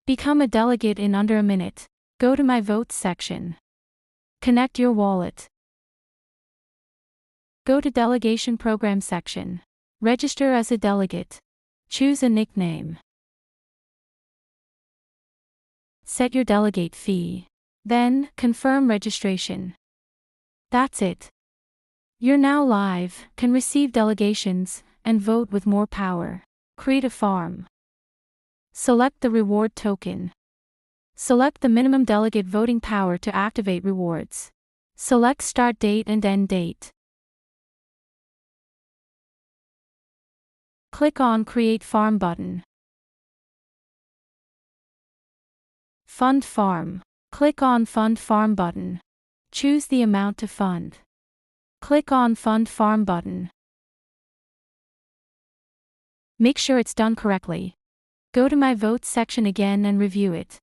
Become a delegate in under a minute. Go to My Votes section. Connect your wallet. Go to Delegation Program section. Register as a delegate. Choose a nickname. Set your delegate fee. Then, confirm registration. That's it. You're now live, can receive delegations, and vote with more power. Create a farm. Select the reward token. Select the minimum delegate voting power to activate rewards. Select start date and end date. Click on Create Farm button. Fund Farm. Click on Fund Farm button. Choose the amount to fund. Click on Fund Farm button. Make sure it's done correctly. Go to My Votes section again and review it.